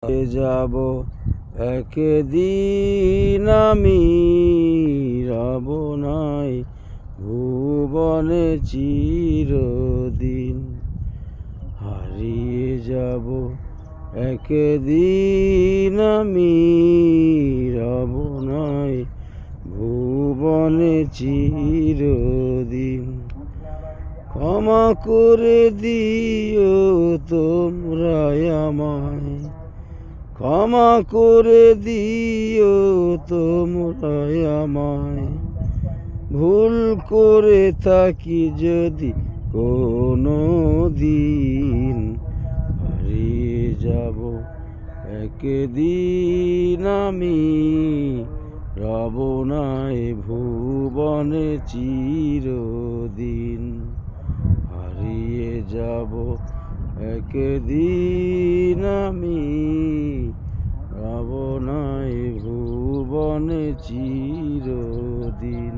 যাব একদিন আমি রব নাই ভুবনে চিরদিন। হারিয়ে যাব একদিন আমি রব নাই ভুবনে চিরদিন। ক্ষমা করে দিও তোমরা আমায়, ক্ষমা করে দিও তোমরা আমায়। ভুল করে থাকি যদি কোনো দিন, হারিয়ে যাব একদিন আমি রব নাই ভুবনে চিরদিন। হারিয়ে যাব একদিন আমি রব নাই ভুবনে চিরদিন।